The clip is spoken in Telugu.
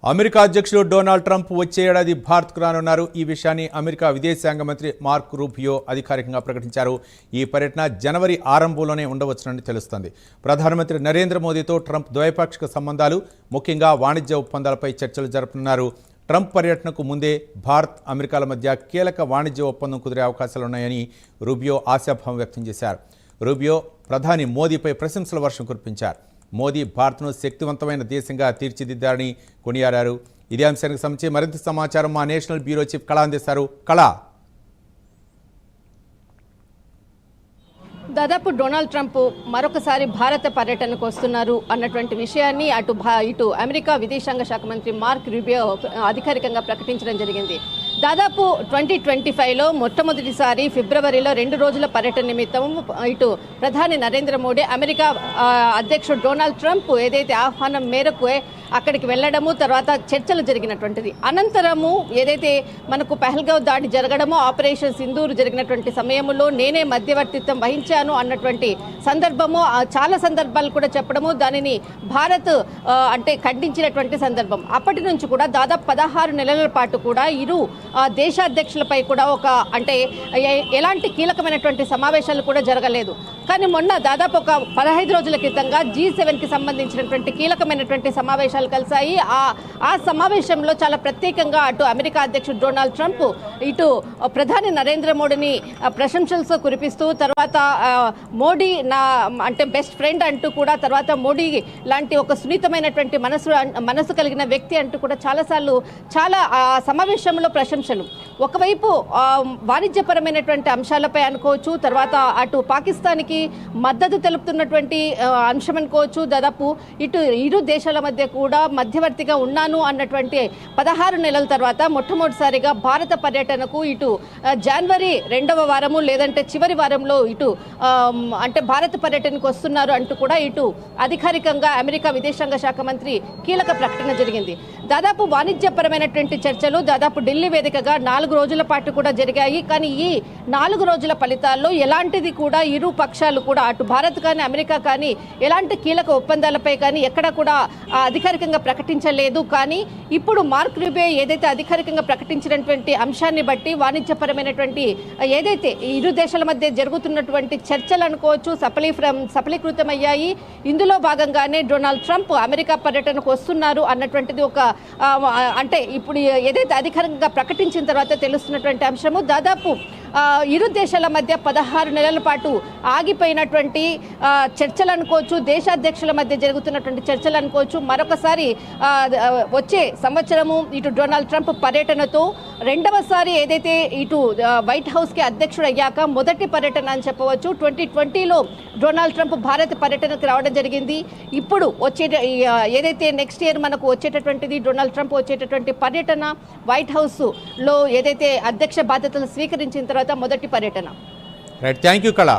అమెరికా అధ్యక్షుడు డొనాల్డ్ ట్రంప్ వచ్చే ఏడాది భారత్కు రానున్నారు. ఈ విషయాన్ని అమెరికా విదేశాంగ మంత్రి మార్క్ రూబియో అధికారికంగా ప్రకటించారు. ఈ పర్యటన జనవరి ఆరంభంలోనే ఉండవచ్చునని తెలుస్తోంది. ప్రధానమంత్రి నరేంద్ర మోదీతో ట్రంప్ ద్వైపాక్షిక సంబంధాలు, ముఖ్యంగా వాణిజ్య ఒప్పందాలపై చర్చలు జరుపుతున్నారు. ట్రంప్ పర్యటనకు ముందే భారత్, అమెరికాల మధ్య కీలక వాణిజ్య ఒప్పందం కుదిరే అవకాశాలున్నాయని రూబియో ఆశాభావం వ్యక్తం చేశారు. రూబియో ప్రధాని మోదీపై ప్రశంసల వర్షం కురిపించారు. మోదీ భారత్ను శక్తివంతమైన దేశంగా తీర్చిదిద్దారని కొనియాడారు. ఇదే అంశానికి సంబంధించి మరింత సమాచారం మా నేషనల్ బ్యూరో చీఫ్ కళ అందిస్తారు. కళ, దాదాపు డొనాల్డ్ ట్రంప్ మరొకసారి భారత పర్యటనకు వస్తున్నారు అన్నటువంటి విషయాన్ని ఇటు అమెరికా విదేశాంగ శాఖ మంత్రి మార్క్ రూబియో అధికారికంగా ప్రకటించడం జరిగింది. దాదాపు 2025లో మొట్టమొదటిసారి ఫిబ్రవరిలో 2 రోజుల పర్యటన నిమిత్తం ఇటు ప్రధాని నరేంద్ర మోడీ, అమెరికా అధ్యక్షుడు డొనాల్డ్ ట్రంప్ ఏదైతే ఆహ్వానం మేరకు అక్కడికి వెళ్ళడము, తర్వాత చర్చలు జరిగినటువంటిది. అనంతరము ఏదైతే మనకు పహల్గావ్ దాడి జరగడము, ఆపరేషన్ సింధూర్ జరిగినటువంటి సమయంలో నేనే మధ్యవర్తిత్వం వహించాను అన్నటువంటి సందర్భము, చాలా సందర్భాలు కూడా చెప్పడము, దానిని భారత్ అంటే ఖండించినటువంటి సందర్భం. అప్పటి నుంచి కూడా దాదాపు 16 నెలల పాటు కూడా ఇరు దేశాధ్యక్షులపై కూడా అంటే ఎలాంటి కీలకమైనటువంటి సమావేశాలు కూడా జరగలేదు. కానీ మొన్న దాదాపు ఒక 15 రోజుల క్రితంగా G7కి సంబంధించినటువంటి కీలకమైనటువంటి సమావేశాలు కలిశాయి. ఆ సమావేశంలో చాలా ప్రత్యేకంగా అటు అమెరికా అధ్యక్షుడు డొనాల్డ్ ట్రంప్ ఇటు ప్రధాని నరేంద్ర మోడీని ప్రశంసలతో కురిపిస్తూ, తర్వాత మోడీ నా అంటే బెస్ట్ ఫ్రెండ్ అంటూ కూడా, తర్వాత మోడీ లాంటి ఒక సున్నితమైనటువంటి మనసు కలిగిన వ్యక్తి అంటూ కూడా చాలాసార్లు చాలా సమావేశంలో ప్రశంసలు. ఒకవైపు వాణిజ్యపరమైనటువంటి అంశాలపై అనుకోవచ్చు, తర్వాత అటు పాకిస్తాన్కి మద్దతు తెలుపుతున్నటువంటి అంశం అనుకోవచ్చు, దాదాపు ఇరు దేశాల మధ్య కూడా మధ్యవర్తిగా ఉన్నాను అన్నటువంటి 16 నెలల తర్వాత మొట్టమొదటిసారిగా భారత పర్యటనకు ఇటు జనవరి 2వ వారము లేదంటే చివరి వారంలో ఇటు అంటే భారత పర్యటనకు వస్తున్నారు అంటూ కూడా ఇటు అధికారికంగా అమెరికా విదేశాంగ శాఖ మంత్రి కీలక ప్రకటన జరిగింది. దాదాపు వాణిజ్యపరమైనటువంటి చర్చలు దాదాపు ఢిల్లీ వేదికగా 4 రోజుల పాటు కూడా జరిగాయి. కానీ ఈ 4 రోజుల ఫలితాల్లో ఎలాంటిది కూడా ఇరు పక్షాలు కూడా అటు భారత్ కానీ అమెరికా కానీ ఎలాంటి కీలక ఒప్పందాలపై కానీ ఎక్కడ కూడా అధికారికంగా ప్రకటించలేదు. కానీ ఇప్పుడు మార్క్ రూబియో ఏదైతే అధికారికంగా ప్రకటించినటువంటి అంశాన్ని బట్టి వాణిజ్యపరమైనటువంటి ఏదైతే ఇరు దేశాల మధ్య జరుగుతున్నటువంటి చర్చలు అనుకోవచ్చు సఫలీకృతమయ్యాయి. ఇందులో భాగంగానే డొనాల్డ్ ట్రంప్ అమెరికా పర్యటనకు వస్తున్నారు అన్నటువంటిది ఒక అంటే ఇప్పుడు ఏదైతే అధికారికంగా ప్రకటించిన తర్వాత తెలుస్తున్నటువంటి అంశము. దాదాపు ఇరు దేశాల మధ్య 16 నెలల పాటు ఆగిపోయినటువంటి చర్చలు అనుకోవచ్చు, దేశాధ్యక్షుల మధ్య జరుగుతున్నటువంటి చర్చలు అనుకోవచ్చు, మరొకసారి వచ్చే సంవత్సరము ఇటు డొనాల్డ్ ట్రంప్ పర్యటనతో రెండవసారి ఏదైతే ఇటు వైట్ హౌస్కి అధ్యక్షుడు అయ్యాక మొదటి పర్యటన అని చెప్పవచ్చు. 2020లో డొనాల్డ్ ట్రంప్ భారత పర్యటనకు రావడం జరిగింది. ఇప్పుడు ఏదైతే నెక్స్ట్ ఇయర్ మనకు వచ్చేటటువంటిది డొనాల్డ్ ట్రంప్ వచ్చేటటువంటి పర్యటన వైట్ హౌస్లో ఏదైతే అధ్యక్ష బాధ్యతలు స్వీకరించిన తర్వాత మొదటి పర్యటన. రైట్, థ్యాంక్ యూ కళ.